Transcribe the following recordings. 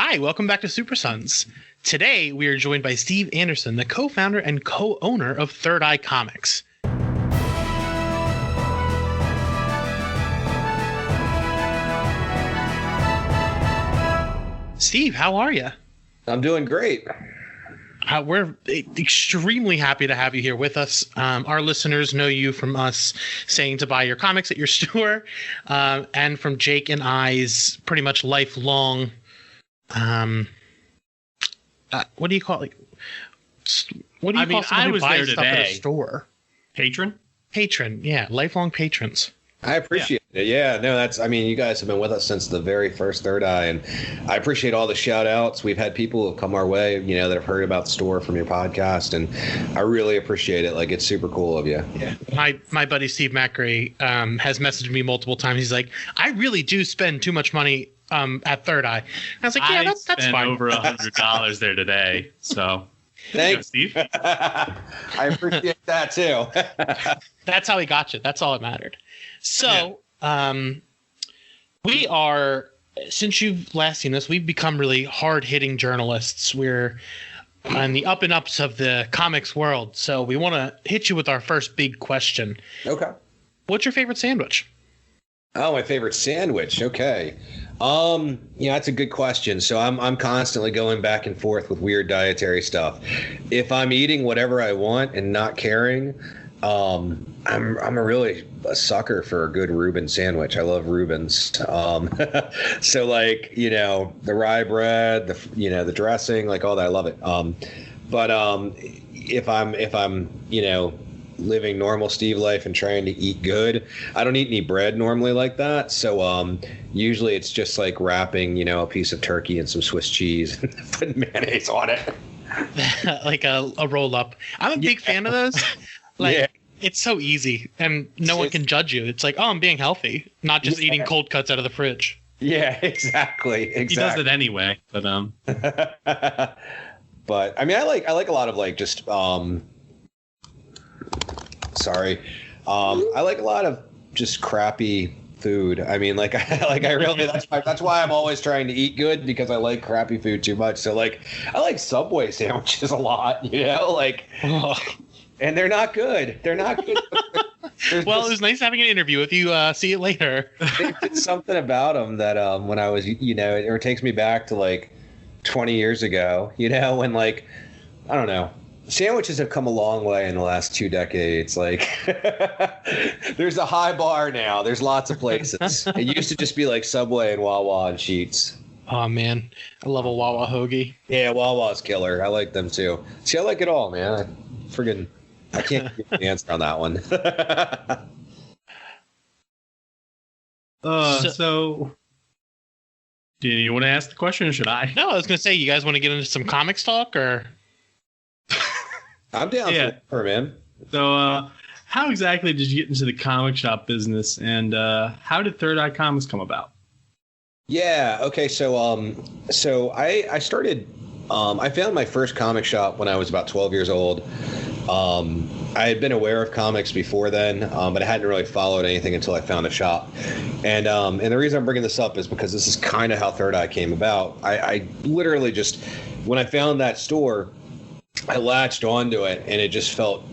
Hi, welcome back to Super Sons. Today, we are joined by Steve Anderson, the co-founder and co-owner of Third Eye Comics. Steve, how are you? I'm doing great. We're extremely happy to have you here with us. Our listeners know you from us saying to buy your comics at your store, and from Jake and I's pretty much lifelong what do you call it? What do you call someone who buys stuff at a store? Patron, yeah, lifelong patrons. I appreciate it. Yeah, no, you guys have been with us since the very first Third Eye, and I appreciate all the shout outs. We've had people who have come our way, that have heard about the store from your podcast, and I really appreciate it. Like, it's super cool of you. Yeah. My buddy Steve Macri has messaged me multiple times. He's like, I really do spend too much money at Third Eye. I was like, yeah, that's fine. I spent over $100 there today, so thanks, Steve. I appreciate that too. That's how he got you. That's all that mattered. So, we are, since you've last seen us, we've become really hard-hitting journalists. We're on the up and ups of the comics world. So we want to hit you with our first big question. Okay. What's your favorite sandwich? Oh, my favorite sandwich. Okay. That's a good question. So I'm constantly going back and forth with weird dietary stuff. If I'm eating whatever I want and not caring, I'm a sucker for a good Reubens sandwich. I love Reubens. So like, the rye bread, the dressing, like all that, I love it. But if I'm living normal Steve life and trying to eat good, I don't eat any bread normally like that. So usually it's just like wrapping, a piece of turkey and some Swiss cheese and putting mayonnaise on it. Like a roll up. I'm a big fan of those. It's so easy and no one can judge you. It's like, oh, I'm being healthy, not just eating cold cuts out of the fridge. Yeah, exactly. He does it anyway, but but I like a lot of like just I like a lot of just crappy food. I mean, that's why I'm always trying to eat good, because I like crappy food too much. So like, I like Subway sandwiches a lot, and they're not good. They're not good. Well, it was nice having an interview with you. See you later. There's something about them that when I was, it takes me back to like 20 years ago, when like, I don't know. Sandwiches have come a long way in the last 2 decades. Like, there's a high bar now. There's lots of places. It used to just be like Subway and Wawa and Sheetz. Oh, man. I love a Wawa hoagie. Yeah, Wawa's killer. I like them, too. See, I like it all, man. I can't give the answer on that one. So, do you want to ask the question, or should I? No, I was going to say, you guys want to get into some comics talk, or... I'm down for it, man. So, how exactly did you get into the comic shop business, and how did Third Eye Comics come about? Yeah. Okay. So I started. I found my first comic shop when I was about 12 years old. I had been aware of comics before then, but I hadn't really followed anything until I found a shop. And the reason I'm bringing this up is because this is kind of how Third Eye came about. I literally just, when I found that store, I latched onto it, and it just felt,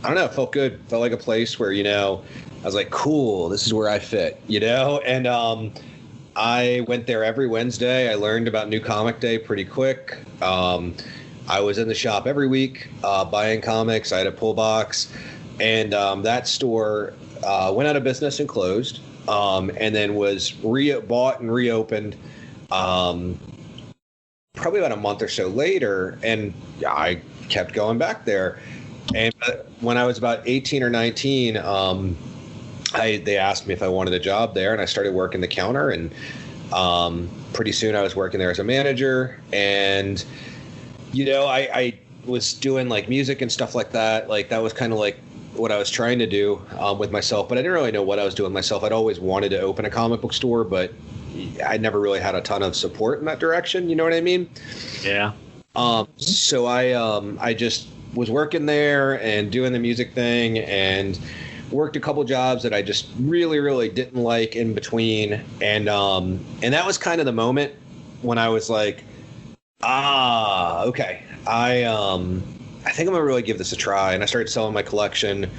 I don't know, it felt good. Felt like a place where, I was like, cool, this is where I fit, And I went there every Wednesday. I learned about New Comic Day pretty quick. I was in the shop every week buying comics. I had a pull box. And that store went out of business and closed, and then was bought and reopened probably about a month or so later. And I kept going back there. And when I was about 18 or 19, they asked me if I wanted a job there, and I started working the counter. And pretty soon I was working there as a manager. And, I was doing like music and stuff like that. Like, that was kind of like what I was trying to do with myself, but I didn't really know what I was doing myself. I'd always wanted to open a comic book store, but I never really had a ton of support in that direction. You know what I mean? Yeah. So I just was working there and doing the music thing, and worked a couple jobs that I just really, really didn't like in between. And that was kind of the moment when I was like, Okay. I think I'm gonna really give this a try. And I started selling my collection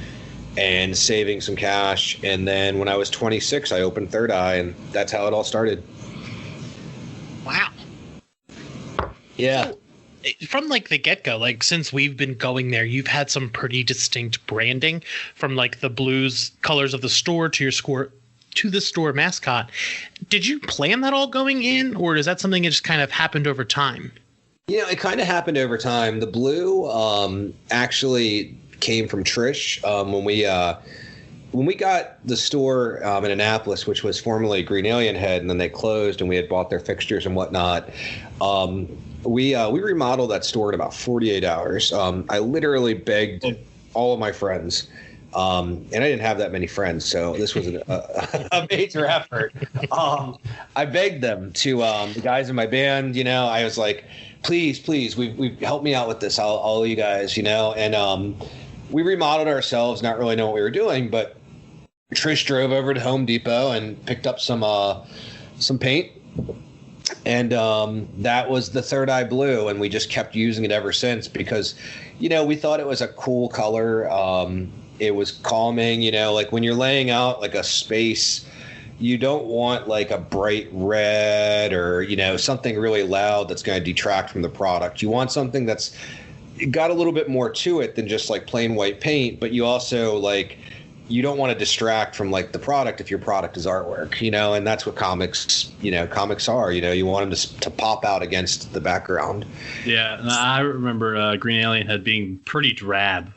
and saving some cash. And then when I was 26, I opened Third Eye, and that's how it all started. Wow. Yeah. So, from like the get-go, like since we've been going there, you've had some pretty distinct branding, from like the blues colors of the store to your score to the store mascot. Did you plan that all going in, or is that something that just kind of happened over time? You know, it kind of happened over time. The blue actually came from Trish when we got the store in Annapolis, which was formerly Green Alien Head, and then they closed, and we had bought their fixtures and whatnot. We remodeled that store in about 48 hours. I literally begged all of my friends, and I didn't have that many friends, so this was a major effort. I begged them to the guys in my band. You know, I was like, please, we've helped me out with this. All you guys, you know, and we remodeled ourselves, not really knowing what we were doing, but Trish drove over to Home Depot and picked up some paint. And that was the Third Eye Blue, and we just kept using it ever since because, you know, we thought it was a cool color. It was calming, you know, like when you're laying out like a space, you don't want like a bright red or, you know, something really loud that's going to detract from the product. You want something that's got a little bit more to it than just like plain white paint, but you also like, you don't want to distract from like the product if your product is artwork, you know, and that's what comics are, you know, you want them to pop out against the background. Yeah. I remember Green Alien Head being pretty drab.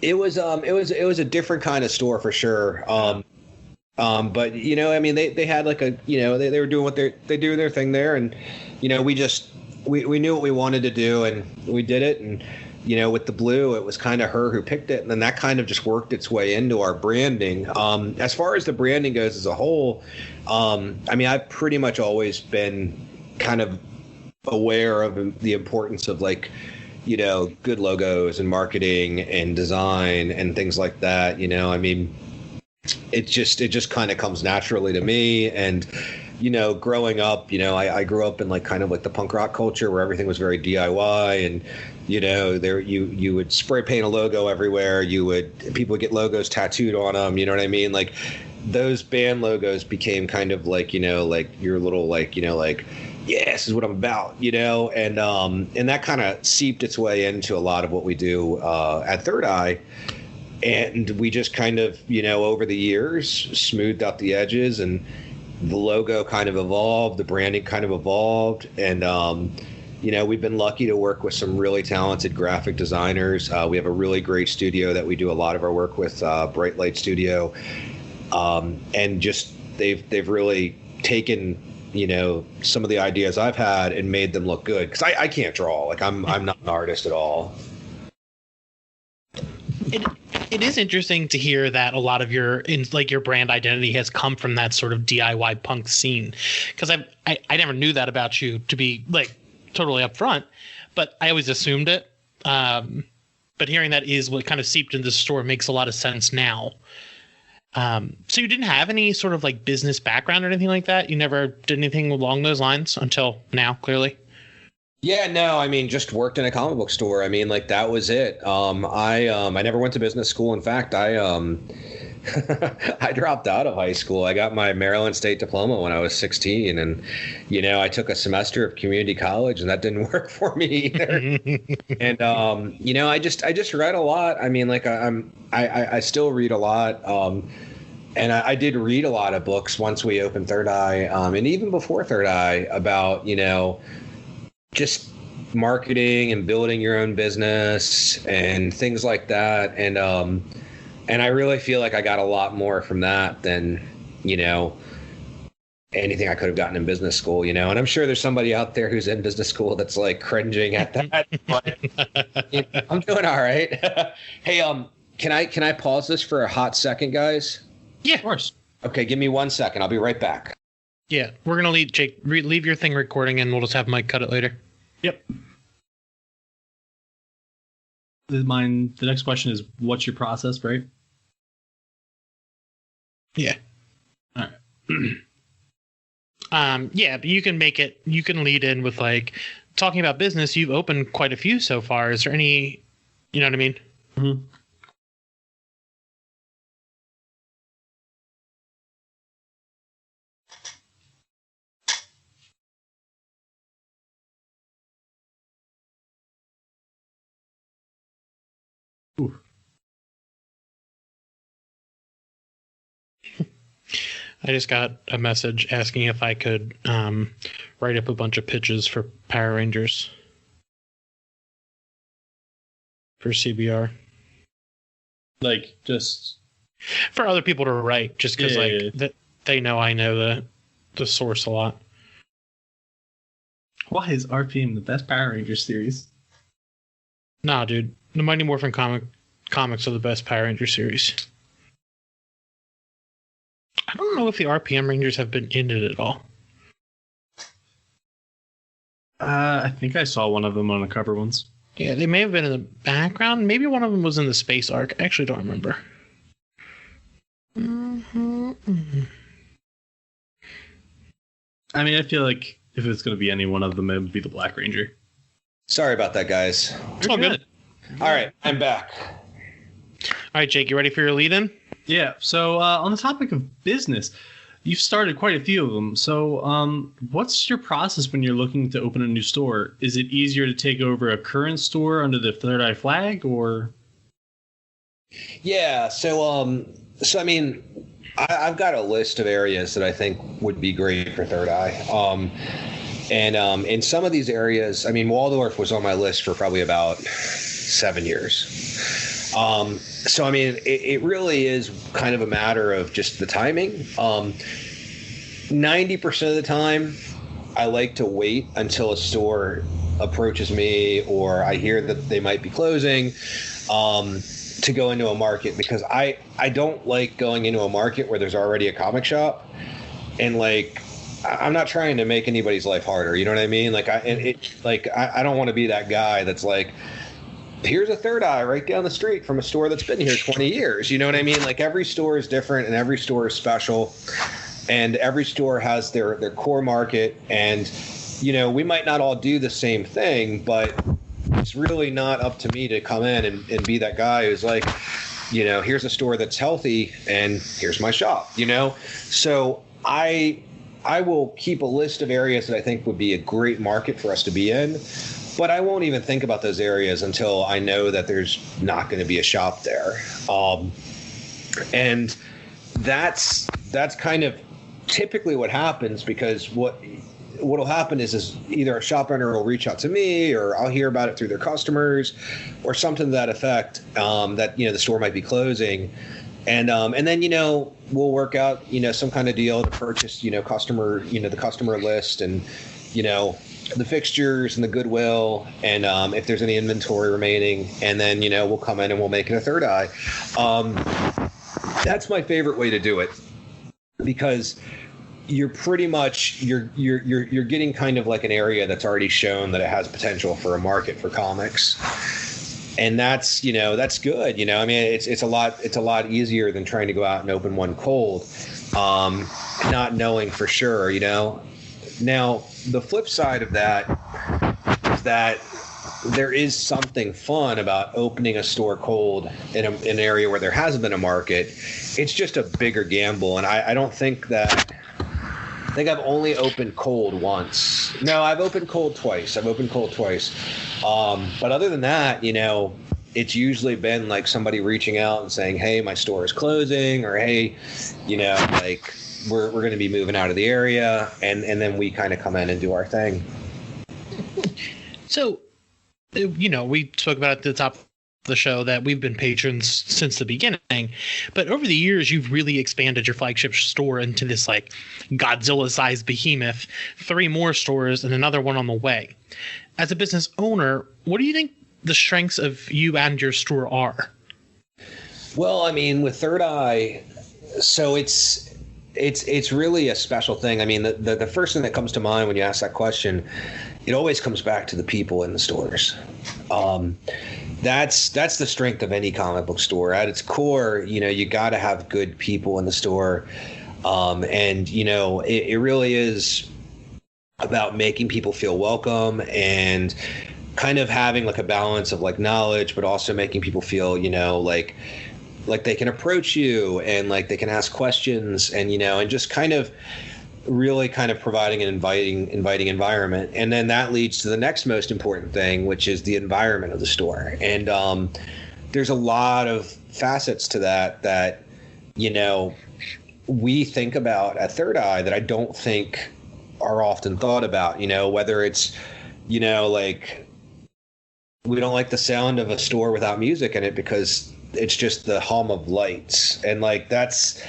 It was a different kind of store for sure. But you know, I mean, they had like a, you know, they were doing what they do their thing there. And, you know, we knew what we wanted to do and we did it. And, you know, with the blue, it was kind of her who picked it. And then that kind of just worked its way into our branding. As far as the branding goes as a whole, I mean, I've pretty much always been kind of aware of the importance of like, you know, good logos and marketing and design and things like that. You know, I mean, it just kind of comes naturally to me. And, you know, growing up, you know, I grew up in like kind of like the punk rock culture where everything was very DIY, and, you know, there you would spray paint a logo everywhere. People would get logos tattooed on them. You know what I mean? Like those band logos became kind of like, you know, like your little like, you know, like, yeah, this is what I'm about, you know, and that kind of seeped its way into a lot of what we do at Third Eye. And we just kind of, you know, over the years smoothed out the edges, and the logo kind of evolved, the branding kind of evolved. And, you know, we've been lucky to work with some really talented graphic designers. We have a really great studio that we do a lot of our work with, Bright Light Studio. And just they've really taken, you know, some of the ideas I've had and made them look good. Because I can't draw. Like I'm not an artist at all. It is interesting to hear that a lot of your brand identity has come from that sort of DIY punk scene, because I never knew that about you, to be like totally upfront, but I always assumed it. But hearing that is what kind of seeped into the store makes a lot of sense now. So you didn't have any sort of like business background or anything like that? You never did anything along those lines until now, clearly? Yeah, no, I mean, just worked in a comic book store. I mean, like that was it. I never went to business school. In fact, I dropped out of high school. I got my Maryland State diploma when I was 16, and you know, I took a semester of community college, and that didn't work for me either. And you know, I just read a lot. I mean, like I still read a lot. And I did read a lot of books once we opened Third Eye, and even before Third Eye, about, you know, just marketing and building your own business and things like that. And I really feel like I got a lot more from that than, you know, anything I could have gotten in business school, you know. And I'm sure there's somebody out there who's in business school that's like cringing at that. But, you know, I'm doing all right. Hey, can I pause this for a hot second, guys? Yeah, of course. Okay, give me 1 second. I'll be right back. Yeah, we're going to leave Jake, leave your thing recording, and we'll just have Mike cut it later. Yep. The next question is, what's your process, right? Yeah. All right. Yeah, but you can lead in with like talking about business. You've opened quite a few so far. Is there any, you know what I mean? Mm-hmm. Ooh. I just got a message asking if I could write up a bunch of pitches for Power Rangers for CBR. Like, just for other people to write, just because that they know I know the source a lot. Why is RPM the best Power Rangers series? Nah, dude, the Mighty Morphin comics are the best Power Ranger series. I don't know if the RPM Rangers have been in it at all. I think I saw one of them on the cover once. Yeah, they may have been in the background. Maybe one of them was in the space arc. I actually don't remember. I mean, I feel like if it's going to be any one of them, it would be the Black Ranger. Sorry about that, guys. It's all good. All right, I'm back. All right, Jake, you ready for your lead-in? Yeah, so on the topic of business, you've started quite a few of them. So what's your process when you're looking to open a new store? Is it easier to take over a current store under the Third Eye flag, or? Yeah, so I mean, I've got a list of areas that I think would be great for Third Eye. And in some of these areas, I mean, Waldorf was on my list for probably about 7 years. So, I mean, it really is kind of a matter of just the timing. 90% of the time, I like to wait until a store approaches me or I hear that they might be closing to go into a market, because I don't like going into a market where there's already a comic shop. And, like, I'm not trying to make anybody's life harder. You know what I mean? Like, I don't want to be that guy that's like, here's a Third Eye right down the street from a store that's been here 20 years. You know what I mean? Like, every store is different and every store is special, and every store has their core market. And, you know, we might not all do the same thing, but it's really not up to me to come in and be that guy who's like, you know, here's a store that's healthy and here's my shop, you know? So I will keep a list of areas that I think would be a great market for us to be in. But I won't even think about those areas until I know that there's not going to be a shop there. And that's kind of typically what happens, because what'll happen is either a shop owner will reach out to me, or I'll hear about it through their customers or something to that effect, that, you know, the store might be closing. And then, you know, we'll work out, you know, some kind of deal to purchase, you know, the customer list and, you know, the fixtures and the goodwill, and if there's any inventory remaining, and then, you know, we'll come in and we'll make it a Third Eye. That's my favorite way to do it, because you're pretty much you're getting kind of like an area that's already shown that it has potential for a market for comics. And that's, you know, that's good. You know, I mean, it's a lot easier than trying to go out and open one cold, not knowing for sure, you know. Now, the flip side of that is that there is something fun about opening a store cold in an area where there hasn't been a market. It's just a bigger gamble. And I don't think that – I think I've only opened cold once. No, I've opened cold twice. But other than that, you know, it's usually been like somebody reaching out and saying, hey, my store is closing, or hey, you know, like – we're going to be moving out of the area, and then we kind of come in and do our thing. So, you know, we spoke about at the top of the show that we've been patrons since the beginning, but over the years, you've really expanded your flagship store into this like Godzilla-sized behemoth, 3 more stores and another one on the way. As a business owner, what do you think the strengths of you and your store are? Well, I mean, with Third Eye, so it's really a special thing. I mean, the first thing that comes to mind when you ask that question, it always comes back to the people in the stores. That's the strength of any comic book store. At its core, you know, you got to have good people in the store. And it really is about making people feel welcome and kind of having like a balance of like knowledge, but also making people feel, like they can approach you and like they can ask questions and, and just kind of really kind of providing an inviting environment. And then that leads to the next most important thing, which is the environment of the store. And there's a lot of facets to that, we think about at Third Eye that I don't think are often thought about, whether it's, like we don't like the sound of a store without music in it because it's just the hum of lights. And like, that's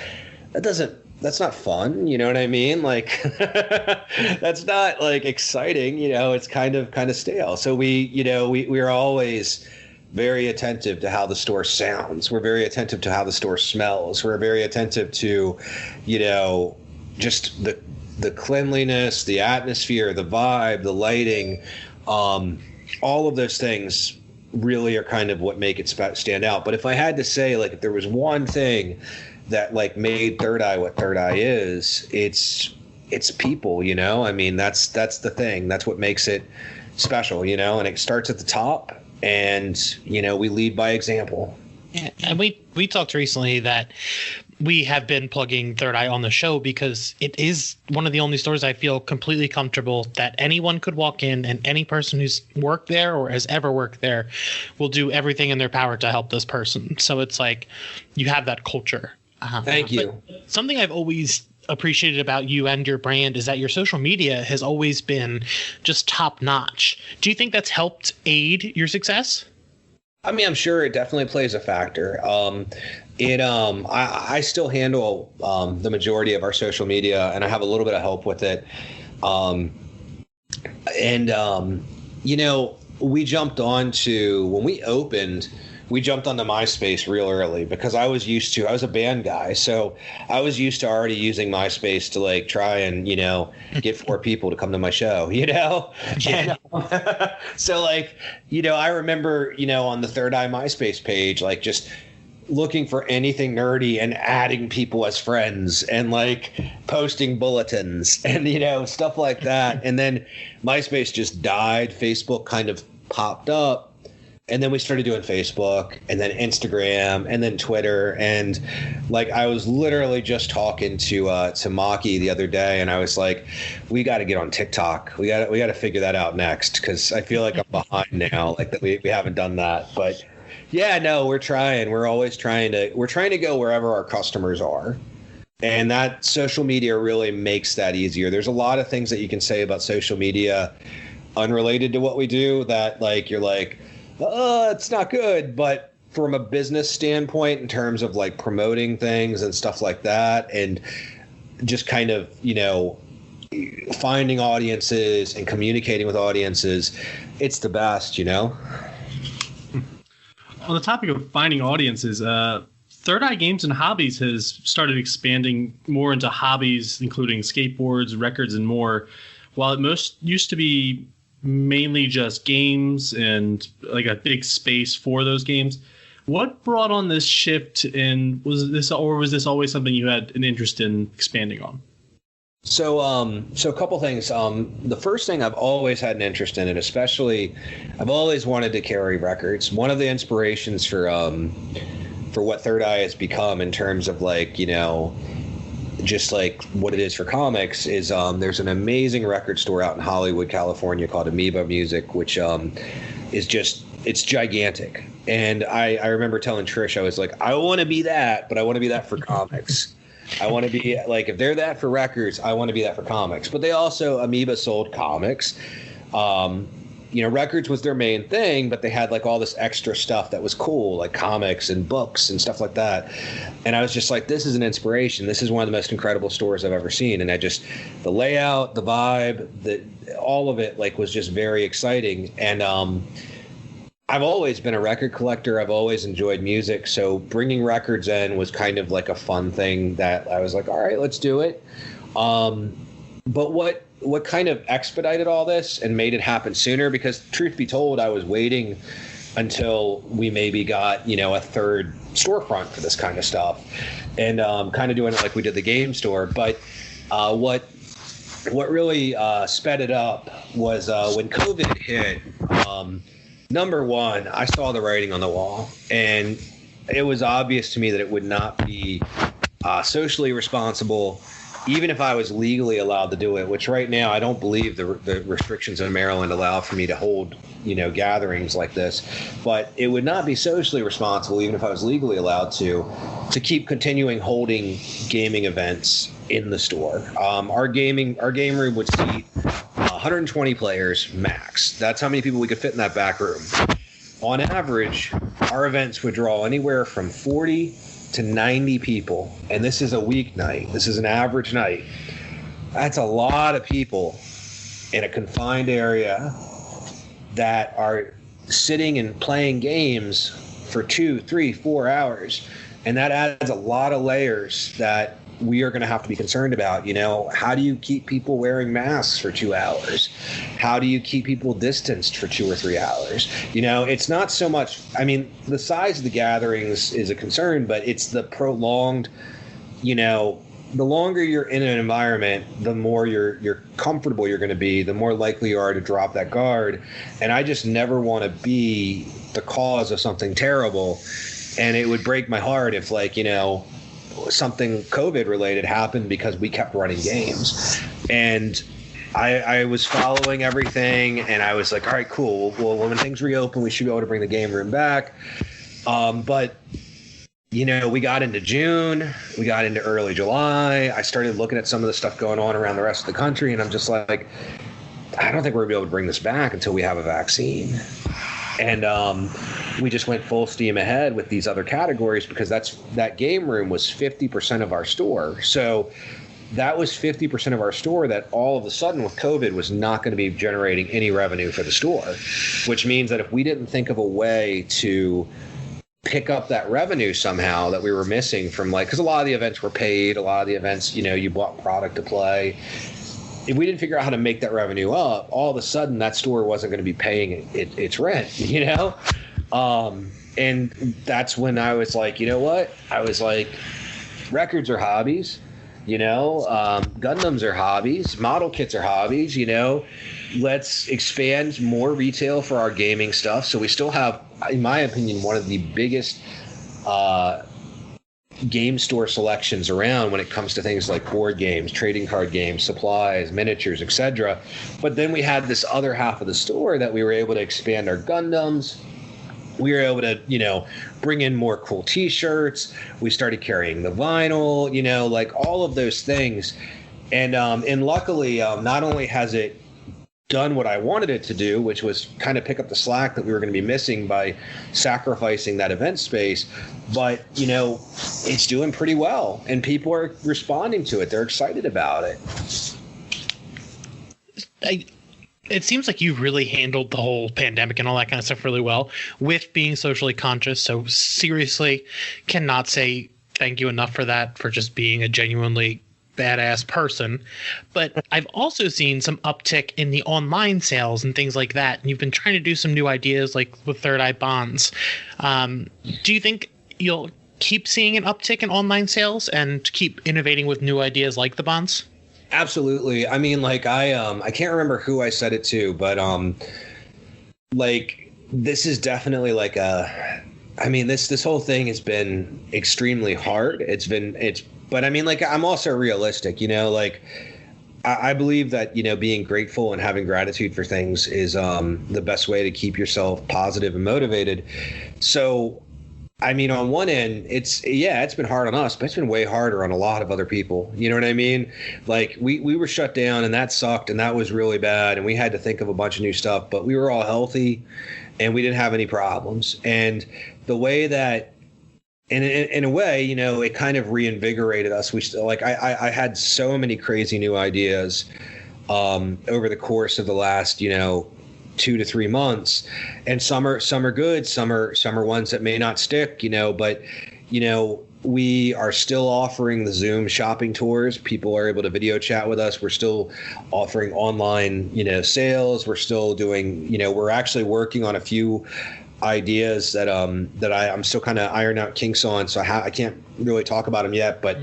not fun. You know what I mean? Like, that's not like exciting, it's kind of stale. So we are always very attentive to how the store sounds. We're very attentive to how the store smells. We're very attentive to, just the cleanliness, the atmosphere, the vibe, the lighting, all of those things really are kind of what make it stand out. But if I had to say, like, if there was one thing that like made Third Eye what Third Eye is, it's people, I mean, that's the thing. That's what makes it special, and it starts at the top. And, we lead by example. Yeah, and we talked recently that we have been plugging Third Eye on the show because it is one of the only stores I feel completely comfortable that anyone could walk in and any person who's worked there or has ever worked there will do everything in their power to help this person. So it's like you have that culture. Thank you. Something I've always appreciated about you and your brand is that your social media has always been just top notch. Do you think that's helped aid your success? I mean, I'm sure it definitely plays a factor. I still handle the majority of our social media, and I have a little bit of help with it. We jumped onto when we opened. We jumped onto MySpace real early because I was a band guy. So I was used to already using MySpace to like try and, get 4 people to come to my show, Yeah. And, so like, I remember, on the Third Eye MySpace page, like just looking for anything nerdy and adding people as friends and like posting bulletins and, stuff like that. And then MySpace just died. Facebook kind of popped up. And then we started doing Facebook and then Instagram and then Twitter. And like, I was literally just talking to Maki the other day, and I was like, we got to get on TikTok. We got to figure that out next. 'Cause I feel like I'm behind now, like that we haven't done that. But yeah, no, we're trying. We're always trying to go wherever our customers are. And that social media really makes that easier. There's a lot of things that you can say about social media unrelated to what we do that like, you're like, it's not good. But from a business standpoint, in terms of like promoting things and stuff like that, and just kind of, finding audiences and communicating with audiences, it's the best, On the topic of finding audiences, Third Eye Games and Hobbies has started expanding more into hobbies, including skateboards, records, and more. While it most used to be mainly just games and like a big space for those games, what brought on this shift, and was this always something you had an interest in expanding on? So a couple things. The first thing, I've always had an interest in it, especially I've always wanted to carry records. One of the inspirations for what Third Eye has become in terms of like, just like what it is for comics is there's an amazing record store out in Hollywood, California called Amoeba Music, which is just, it's gigantic. And I remember telling Trish, I was like, I want to be that, but I want to be that for comics. I want to be like, if they're that for records, I want to be that for comics. But they also, Amoeba sold comics. Records was their main thing, but they had like all this extra stuff that was cool, like comics and books and stuff like that. And I was just like, this is an inspiration. This is one of the most incredible stores I've ever seen. And the layout, the vibe, all of it like was just very exciting. And I've always been a record collector. I've always enjoyed music. So bringing records in was kind of like a fun thing that I was like, all right, let's do it. But what kind of expedited all this and made it happen sooner, because truth be told, I was waiting until we maybe got, a third storefront for this kind of stuff, and kind of doing it like we did the game store. But what really sped it up was when COVID hit. Number one, I saw the writing on the wall, and it was obvious to me that it would not be socially responsible, even if I was legally allowed to do it, which right now I don't believe the restrictions in Maryland allow for me to hold, gatherings like this. But it would not be socially responsible, even if I was legally allowed to keep continuing holding gaming events in the store. Our game room would seat 120 players max. That's how many people we could fit in that back room. On average, our events would draw anywhere from 40 to 90 people, and this is a weeknight. This is an average night. That's a lot of people in a confined area that are sitting and playing games for 2, 3, 4 hours, and that adds a lot of layers that we are going to have to be concerned about. How do you keep people wearing masks for 2 hours? How do you keep people distanced for 2 or 3 hours? It's not so much, the size of the gatherings is a concern, but it's the prolonged, the longer you're in an environment, the more you're comfortable you're going to be, the more likely you are to drop that guard. And I just never want to be the cause of something terrible. And it would break my heart if, something COVID related happened because we kept running games. And I was following everything, and I was like, all right, cool. Well, when things reopen, we should be able to bring the game room back. But we got into June, we got into early July. I started looking at some of the stuff going on around the rest of the country, and I'm just like, I don't think we're gonna be able to bring this back until we have a vaccine. And we just went full steam ahead with these other categories, because that game room was 50% of our store. So that was 50% of our store that all of a sudden with COVID was not going to be generating any revenue for the store, which means that if we didn't think of a way to pick up that revenue somehow that we were missing from, because a lot of the events were paid, a lot of the events, you bought product to play. If we didn't figure out how to make that revenue up, all of a sudden that store wasn't going to be paying its rent, and that's when I was like, you know what? I was like, records are hobbies, Gundams are hobbies, model kits are hobbies, let's expand more retail for our gaming stuff. So we still have, in my opinion, one of the biggest game store selections around when it comes to things like board games, trading card games, supplies, miniatures, etc. But then we had this other half of the store that we were able to expand our Gundams. We were able to, bring in more cool T-shirts. We started carrying the vinyl, all of those things. And luckily, not only has it done what I wanted it to do, which was kind of pick up the slack that we were going to be missing by sacrificing that event space, but it's doing pretty well, and people are responding to it. They're excited about it. It seems like you really handled the whole pandemic and all that kind of stuff really well with being socially conscious. So seriously, cannot say thank you enough for that, for just being a genuinely badass person. But I've also seen some uptick in the online sales and things like that. And you've been trying to do some new ideas like with Third Eye Bonds. Do you think you'll keep seeing an uptick in online sales and keep innovating with new ideas like the bonds? Absolutely. I can't remember who I said it to, but this is definitely this whole thing has been extremely hard. But I'm also realistic, I believe that, being grateful and having gratitude for things is the best way to keep yourself positive and motivated. So, on one end, it's been hard on us, but it's been way harder on a lot of other people. You know what I mean? We were shut down, and that sucked, and that was really bad, and we had to think of a bunch of new stuff, but we were all healthy and we didn't have any problems. And the way that, and in a way, it kind of reinvigorated us. We still, I had so many crazy new ideas over the course of the last, 2 to 3 months, and some are good, some are ones that may not stick, but we are still offering the Zoom shopping tours. People are able to video chat with us. We're still offering online, sales. We're still doing, we're actually working on a few ideas that I'm still kind of ironing out kinks on, so I can't really talk about them yet, but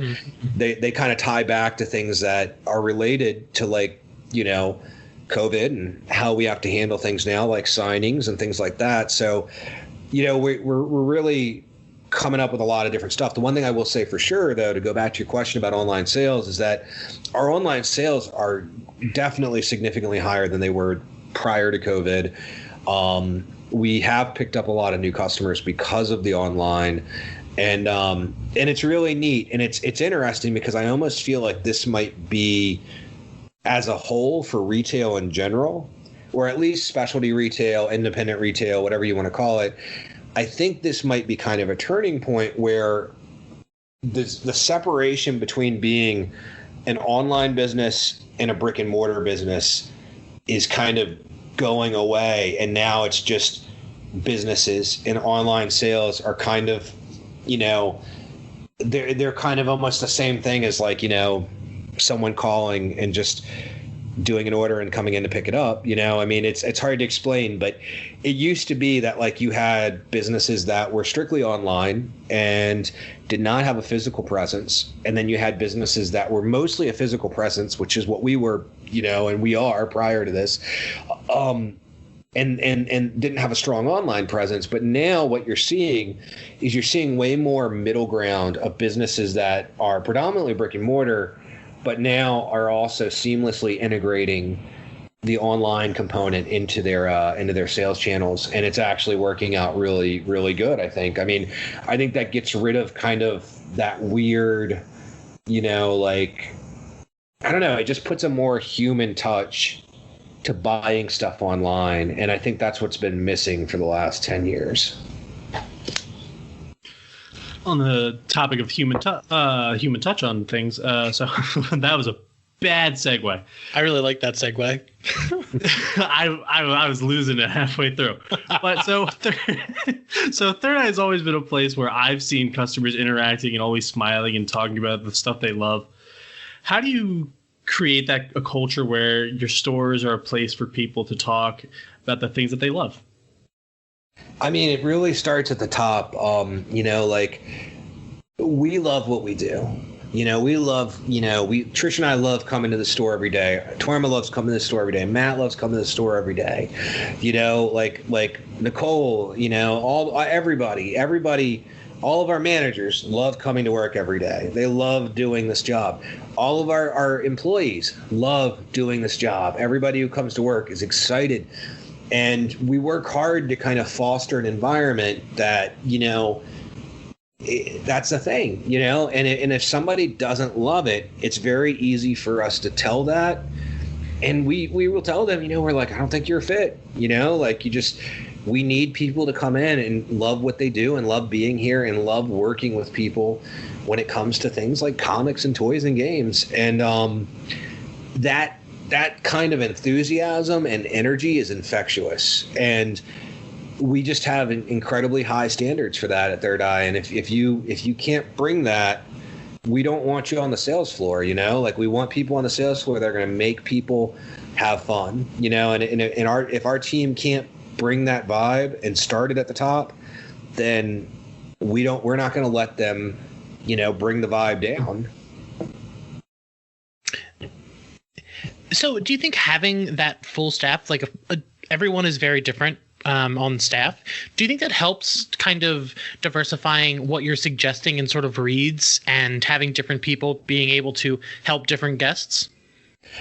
they kind of tie back to things that are related to, like, you know, COVID and how we have to handle things now, like signings and things like that. So, you know, we're really coming up with a lot of different stuff. The one thing I will say for sure, though, to go back to your question about online sales, is that our online sales are definitely significantly higher than they were prior to COVID. We have picked up a lot of new customers because of the online, and it's really neat, and it's interesting because I almost feel like this might be, as a whole, for retail in general, or at least specialty retail, independent retail, whatever you want to call it. I think this might be kind of a turning point where the separation between being an online business and a brick and mortar business is kind of going away, and now it's just businesses, and online sales are kind of, you know, they're kind of almost the same thing as, like, you know, someone calling and just doing an order and coming in to pick it up. You know, I mean, it's hard to explain, but it used to be that, like, you had businesses that were strictly online and did not have a physical presence, and then you had businesses that were mostly a physical presence, which is what we were, you know, and we are prior to this, and didn't have a strong online presence. But now what you're seeing way more middle ground of businesses that are predominantly brick and mortar, but now are also seamlessly integrating the online component into their sales channels, and it's actually working out really, really good, I think. I mean, I think that gets rid of kind of that weird, you know, like, I don't know, it just puts a more human touch to buying stuff online, and I think that's what's been missing for the last 10 years. On the topic of human touch on things, so that was a bad segue. I really like that segue. I was losing it halfway through. But so Third Eye has always been a place where I've seen customers interacting and always smiling and talking about the stuff they love. How do you create a culture where your stores are a place for people to talk about the things that they love? I mean, it really starts at the top. You know, like, we love what we do. You know, we love, you know, Trish and I love coming to the store every day. Torma loves coming to the store every day. Matt loves coming to the store every day. You know, like Nicole, you know, everybody, all of our managers love coming to work every day. They love doing this job. All of our employees love doing this job. Everybody who comes to work is excited. And we work hard to kind of foster an environment that, you know, that's the thing, you know, and if somebody doesn't love it, it's very easy for us to tell that. And we will tell them, you know, we're like, I don't think you're fit, you know, like, we need people to come in and love what they do and love being here and love working with people when it comes to things like comics and toys and games. And that kind of enthusiasm and energy is infectious, and we just have incredibly high standards for that at Third Eye. And if you can't bring that, we don't want you on the sales floor. You know, like, we want people on the sales floor that are going to make people have fun. You know, and if our team can't bring that vibe and start it at the top, then we're not going to let them, you know, bring the vibe down. So do you think having that full staff, like everyone is very different on staff, do you think that helps kind of diversifying what you're suggesting in sort of reads and having different people being able to help different guests?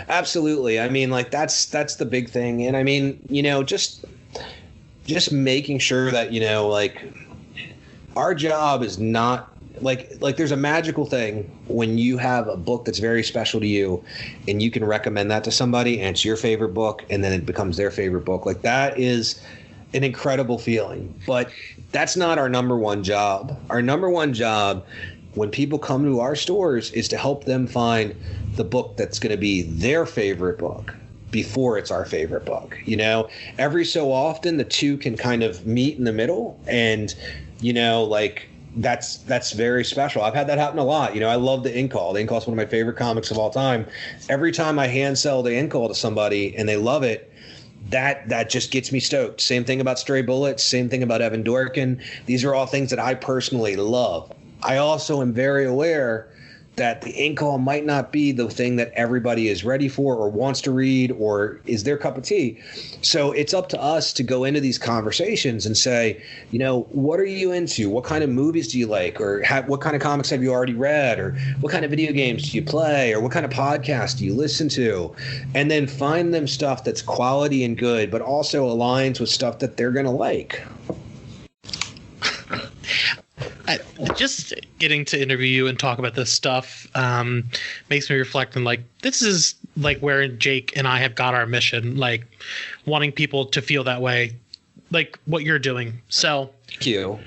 Absolutely. I mean, like, that's the big thing. And I mean, you know, just making sure that, you know, like, our job is not like there's a magical thing when you have a book that's very special to you and you can recommend that to somebody and it's your favorite book and then it becomes their favorite book. Like, that is an incredible feeling. But that's not our number one job. Our number one job when people come to our stores is to help them find the book that's going to be their favorite book before it's our favorite book. You know, every so often the two can kind of meet in the middle, and, you know, like, that's very special. I've had that happen a lot. You know, I love the Inkall. The Inkall is one of my favorite comics of all time. Every time I hand sell the Inkall to somebody and they love it, that just gets me stoked. Same thing about Stray Bullets. Same thing about Evan Dorkin. These are all things that I personally love. I also am very aware that the ink hall might not be the thing that everybody is ready for or wants to read or is their cup of tea. So it's up to us to go into these conversations and say, you know, what are you into? What kind of movies do you like? Or what kind of comics have you already read? Or what kind of video games do you play? Or what kind of podcasts do you listen to? And then find them stuff that's quality and good, but also aligns with stuff that they're going to like. Just getting to interview you and talk about this stuff makes me reflect on, like, this is like where Jake and I have got our mission, like wanting people to feel that way, like what you're doing. So thank you.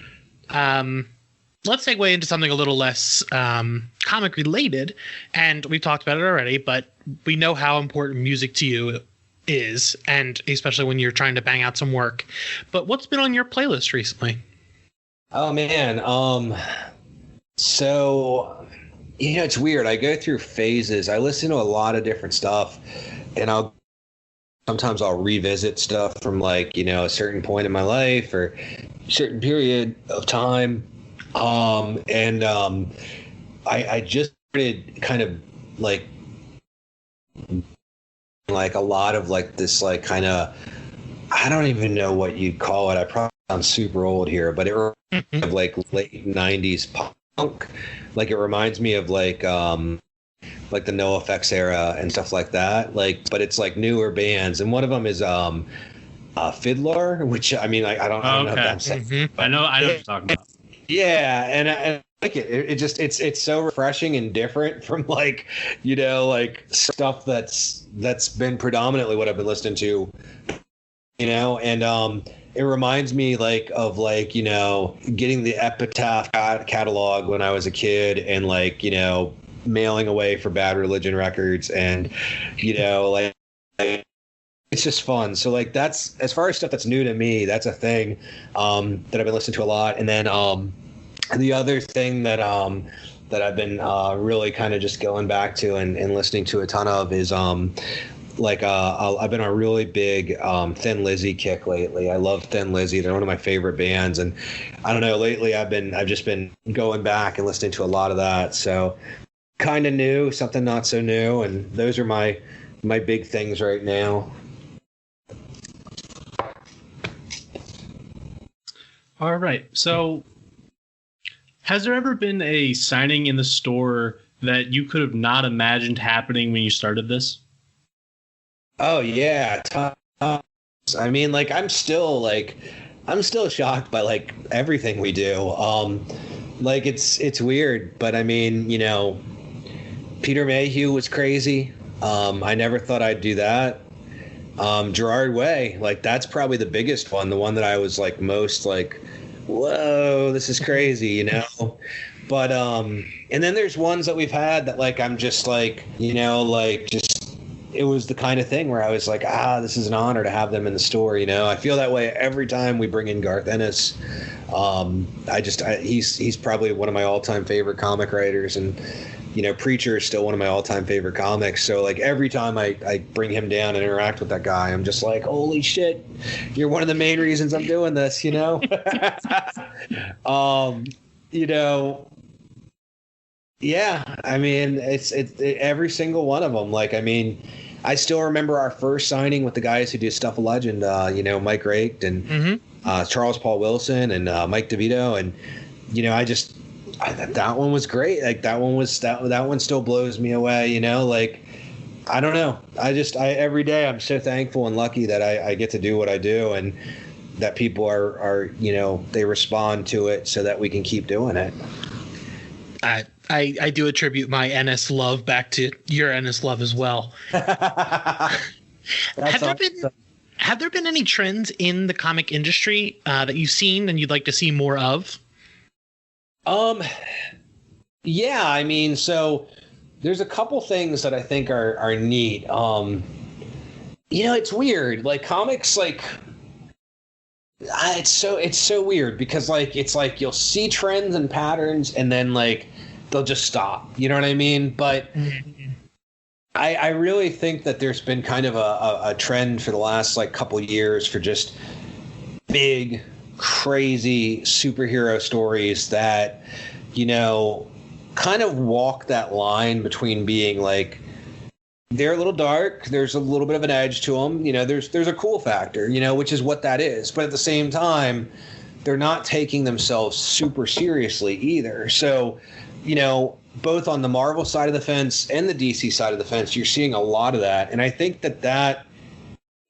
Let's segue into something a little less comic related, and we talked about it already, but we know how important music to you is, and especially when you're trying to bang out some work. But what's been on your playlist recently? Oh man. So, you know, it's weird. I go through phases. I listen to a lot of different stuff, and sometimes I'll revisit stuff from, like, you know, a certain point in my life or a certain period of time. I just started kind of like a lot of like this, like, kind of, I don't even know what you'd call it. I probably sound super old here, but it reminds me of like late 90s punk. Like, it reminds me of like the NoFX era and stuff like that. Like, but it's like newer bands, and one of them is Fiddler, which, I mean, I don't know if I'm saying. Mm-hmm. I know what you're talking about. Yeah, and I like it. It just it's so refreshing and different from, like, you know, like stuff that's been predominantly what I've been listening to, you know, and it reminds me like of, like, you know, getting the Epitaph catalog when I was a kid, and, like, you know, mailing away for Bad Religion records, and, you know, like it's just fun. So, like, that's, as far as stuff that's new to me, that's a thing that I've been listening to a lot. And then the other thing that I've been really kind of just going back to and listening to a ton of is I've been on a really big Thin Lizzy kick lately. I love Thin Lizzy. They're one of my favorite bands, and I don't know, lately I've just been going back and listening to a lot of that. So kind of new, something not so new, and those are my big things right now. All right. So has there ever been a signing in the store that you could have not imagined happening when you started this? Oh yeah. I mean, like, I'm still shocked by, like, everything we do. Like, it's weird, but I mean, you know, Peter Mayhew was crazy. I never thought I'd do that. Gerard Way, like, that's probably the biggest one, the one that I was like most like, whoa, this is crazy, you know. But and then there's ones that we've had that, like, I'm just like, you know, like, just, it was the kind of thing where I was like, this is an honor to have them in the store, you know. I feel that way every time we bring in Garth Ennis. He's probably one of my all-time favorite comic writers, and, you know, Preacher is still one of my all-time favorite comics. So, like, every time I bring him down and interact with that guy, I'm just like, holy shit, you're one of the main reasons I'm doing this, you know? You know, yeah, I mean, it's every single one of them. Like, I mean, I still remember our first signing with the guys who do Stuff of Legend, you know, Mike Raked and Charles Paul Wilson and Mike DeVito. And, you know, that one was great. Like, that one still blows me away, you know. Like, I don't know. Every day I'm so thankful and lucky that I get to do what I do, and that people are, you know, they respond to it so that we can keep doing it. I do attribute my Ennis love back to your Ennis love as well. Have there been any trends in the comic industry that you've seen and you'd like to see more of? Yeah, I mean, so there's a couple things that I think are neat. You know, it's weird. Like, comics, like, it's so weird because, like, it's like you'll see trends and patterns and then, like, they'll just stop. You know what I mean? But I really think that there's been kind of a trend for the last like couple years for just big, crazy superhero stories that, you know, kind of walk that line between being like, they're a little dark, there's a little bit of an edge to them, you know, there's a cool factor, you know, which is what that is. But at the same time, they're not taking themselves super seriously either. So, you know, both on the Marvel side of the fence and the DC side of the fence, you're seeing a lot of that. And I think that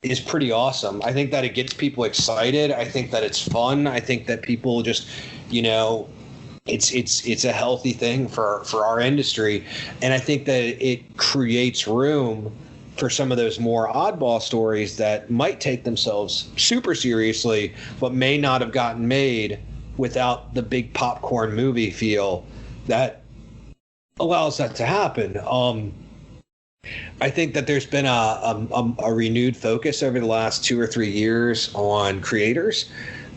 is pretty awesome. I think that it gets people excited. I think that it's fun. I think that people just, you know, it's a healthy thing for our industry. And I think that it creates room for some of those more oddball stories that might take themselves super seriously, but may not have gotten made without the big popcorn movie feel that allows that to happen. I think that there's been a renewed focus over the last 2 or 3 years on creators.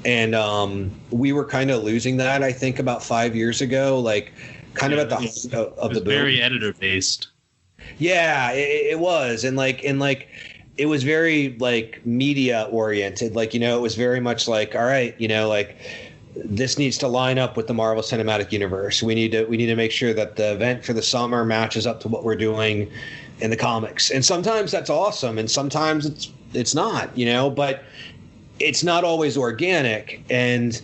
And we were kind of losing that, I think, about 5 years ago, like kind of at the height of the boom. Very editor based. Yeah, it was. And it was very like media oriented. Like, you know, it was very much like, all right, you know, like this needs to line up with the Marvel Cinematic Universe. We need to make sure that the event for the summer matches up to what we're doing in the comics. And sometimes that's awesome, and sometimes it's not, you know, but it's not always organic. And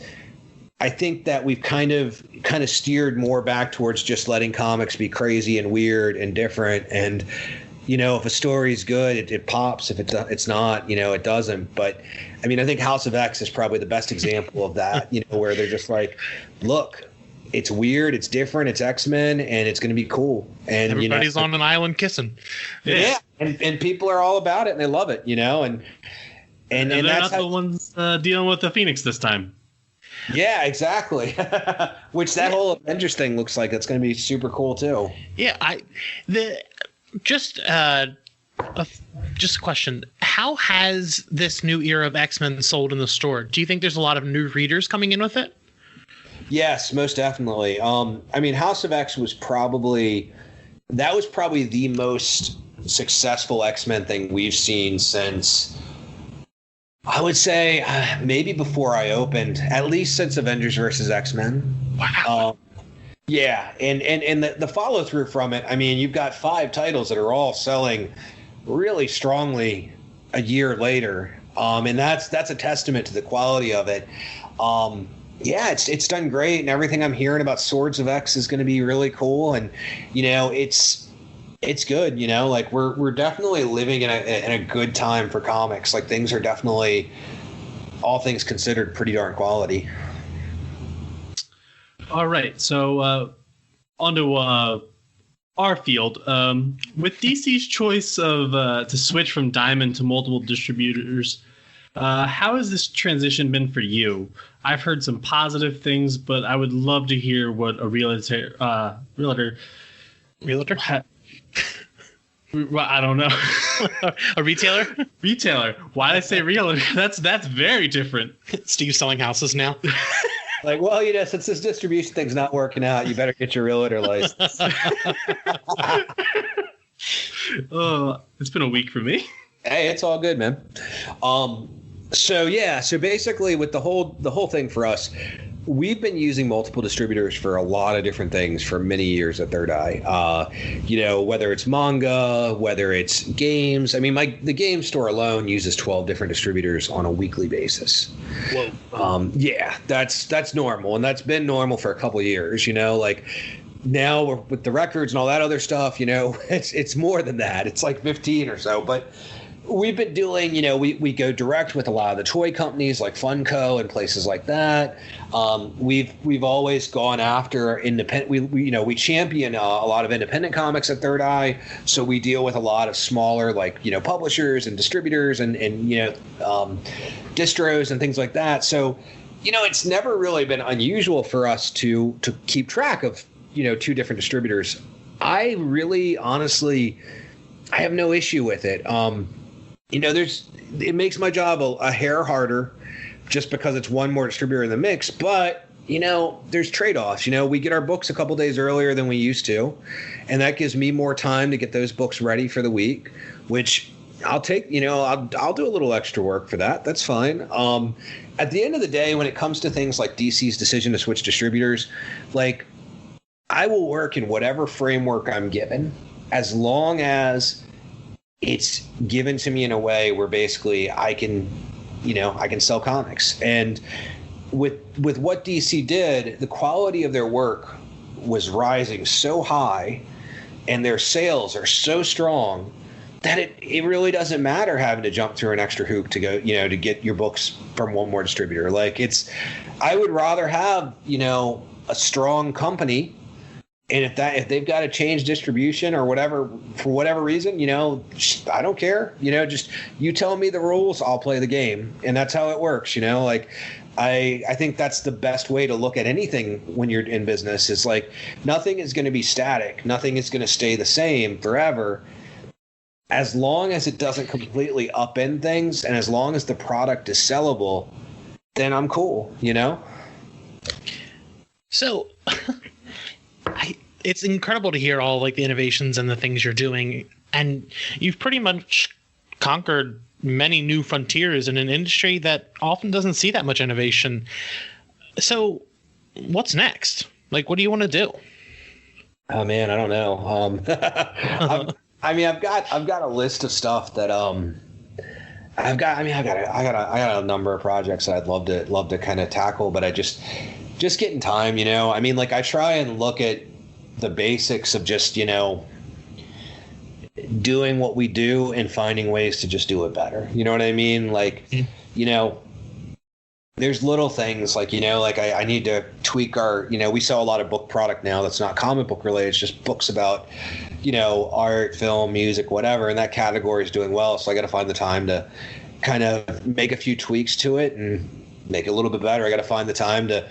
I think that we've kind of steered more back towards just letting comics be crazy and weird and different. And, you know, if a story's good, it pops. If it's not, you know, it doesn't. But I mean, I think House of X is probably the best example of that, you know, where they're just like, look, it's weird, it's different, it's X-Men, and it's going to be cool. And everybody's, you know, on an island kissing. Yeah. And people are all about it and they love it, you know, and they're that's not the ones dealing with the Phoenix this time. Yeah, exactly. Which that whole Avengers thing looks like it's going to be super cool too. Yeah, just a question. How has this new era of X-Men sold in the store? Do you think there's a lot of new readers coming in with it? Yes, most definitely. I mean, House of X was probably the most successful X-Men thing we've seen since, I would say, maybe before I opened, at least since Avengers versus X-Men. Wow. Yeah, and the follow through from it. I mean, you've got 5 titles that are all selling really strongly a year later, and that's a testament to the quality of it. Yeah, it's done great, and everything I'm hearing about Swords of X is going to be really cool, and you know, it's good. You know, like we're definitely living in a good time for comics. Like things are definitely, all things considered, pretty darn quality. All right, so onto our field. With DC's choice of to switch from Diamond to multiple distributors, how has this transition been for you? I've heard some positive things, but I would love to hear what a realtor. I don't know. A retailer? Retailer. Why did I say realtor? That's very different. Steve selling houses now. Like, well, you know, since this distribution thing's not working out, you better get your realtor license. Oh, it's been a week for me. Hey, it's all good, man. So basically with the whole thing for us, we've been using multiple distributors for a lot of different things for many years at Third Eye. You know, whether it's manga, whether it's games. I mean, the game store alone uses 12 different distributors on a weekly basis. Whoa. Yeah, that's normal, and that's been normal for a couple of years. You know, like now with the records and all that other stuff, you know, it's more than that. It's like 15 or so, but we've been doing, you know, we go direct with a lot of the toy companies like Funko and places like that. We've always gone after independent. We champion a lot of independent comics at Third Eye, so we deal with a lot of smaller, like, you know, publishers and distributors and you know, distros and things like that. So, you know, it's never really been unusual for us to keep track of, you know, 2 different distributors. I really, honestly, I have no issue with it. You know, it makes my job a hair harder just because it's one more distributor in the mix, but there's trade-offs. We get our books a couple days earlier than we used to, and that gives me more time to get those books ready for the week, which I'll take. I'll do a little extra work for that. That's fine. At the end of the day, when it comes to things like DC's decision to switch distributors, like, I will work in whatever framework I'm given, as long as it's given to me in a way where basically I can sell comics. And with what DC did, the quality of their work was rising so high and their sales are so strong that it really doesn't matter having to jump through an extra hoop to go, to get your books from one more distributor. Like, I would rather have, a strong company. And if they've got to change distribution or whatever, for whatever reason, I don't care. Just you tell me the rules, I'll play the game. And that's how it works. Like, I think that's the best way to look at anything when you're in business. Is like, nothing is going to be static. Nothing is going to stay the same forever. As long as it doesn't completely upend things, and as long as the product is sellable, then I'm cool. So it's incredible to hear all like the innovations and the things you're doing, and you've pretty much conquered many new frontiers in an industry that often doesn't see that much innovation. So what's next? Like, what do you want to do? Oh man, I don't know. I've got a list of stuff that I got a number of projects that I'd love to kind of tackle, but I just getting time, I try and look at the basics of just, doing what we do and finding ways to just do it better. You know what I mean? Like, there's little things like, I need to tweak our, we sell a lot of book product now that's not comic book related. It's just books about, art, film, music, whatever. And that category is doing well. So I got to find the time to kind of make a few tweaks to it and make it a little bit better. I got to find the time to,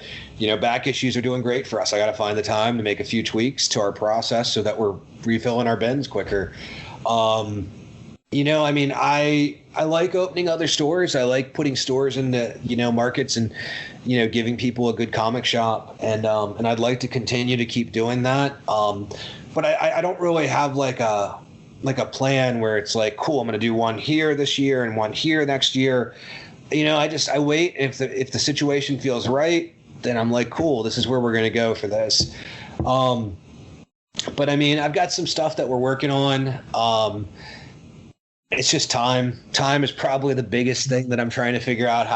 back issues are doing great for us. I got to find the time to make a few tweaks to our process so that we're refilling our bins quicker. I like opening other stores. I like putting stores into, markets and, giving people a good comic shop. And I'd like to continue to keep doing that. But I don't really have like a plan where it's like, cool, I'm going to do one here this year and one here next year. I wait. If the situation feels right, then I'm like, cool, this is where we're going to go for this. But I've got some stuff that we're working on. It's just time. Time is probably the biggest thing that I'm trying to figure out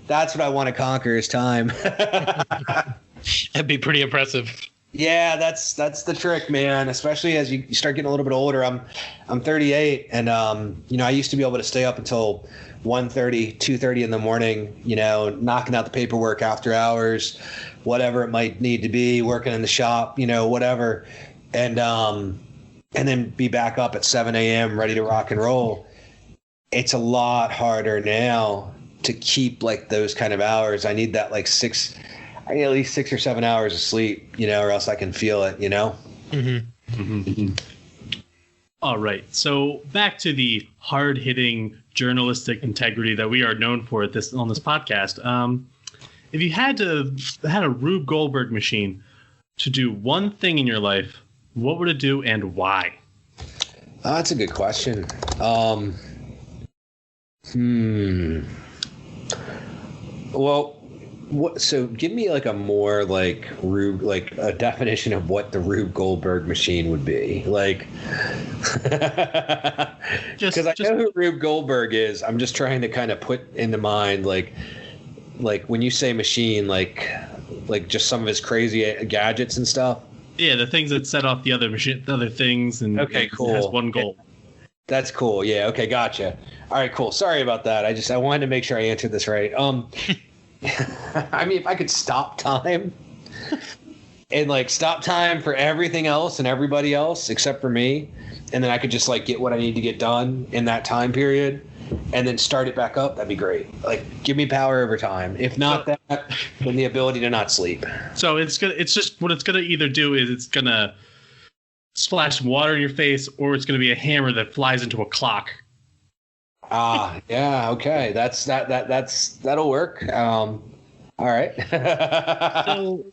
that's what I want to conquer, is time. That'd be pretty impressive. Yeah, that's the trick, man. Especially as you start getting a little bit older. I'm 38, and I used to be able to stay up until 1:30, 2:30 in the morning, knocking out the paperwork after hours, whatever it might need to be, working in the shop, whatever, and then be back up at 7 a.m. ready to rock and roll. It's a lot harder now to keep like those kind of hours. I need that I need at least 6 or 7 hours of sleep, or else I can feel it, Mm-hmm. Mm-hmm. All right. So back to the hard-hitting journalistic integrity that we are known for on this podcast. If you had a Rube Goldberg machine to do one thing in your life, what would it do and why? That's a good question. Well, so give me like a more like Rube, like a definition of what the Rube Goldberg machine would be. Like, because I know who Rube Goldberg is. I'm just trying to kind of put into mind like when you say machine, like just some of his crazy gadgets and stuff. Yeah, the things that set off the other things, and okay, cool. It has one goal. That's cool. Yeah. Okay. Gotcha. All right. Cool. Sorry about that. I wanted to make sure I answered this right. If I could stop time and stop time for everything else and everybody else except for me, and then I could just get what I need to get done in that time period and then start it back up, that'd be great. Give me power over time. If not that, then the ability to not sleep. So it's just what it's gonna either do is it's gonna splash some water in your face, or it's gonna be a hammer that flies into a clock. Yeah, okay. That'll work. All right. So,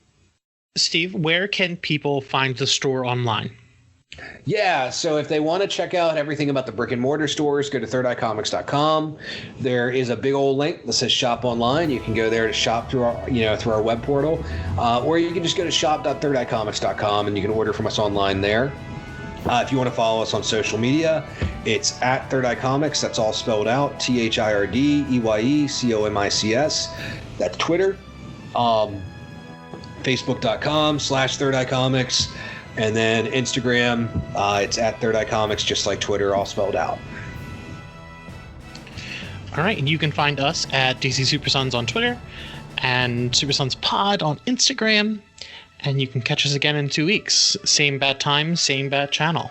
Steve, where can people find the store online? Yeah, so if they want to check out everything about the brick and mortar stores, go to thirdeyecomics.com. There is a big old link that says shop online. You can go there to shop through our web portal, or you can just go to shop.thirdeyecomics.com and you can order from us online there. If you want to follow us on social media, it's at Third Eye Comics. That's all spelled out, ThirdEyeComics. That's Twitter, Facebook.com/Third Eye Comics. And then Instagram, it's at Third Eye Comics, just like Twitter, all spelled out. All right, and you can find us at DC Super Sons on Twitter and Super Sons Pod on Instagram. And you can catch us again in 2 weeks. Same bad time, same bad channel.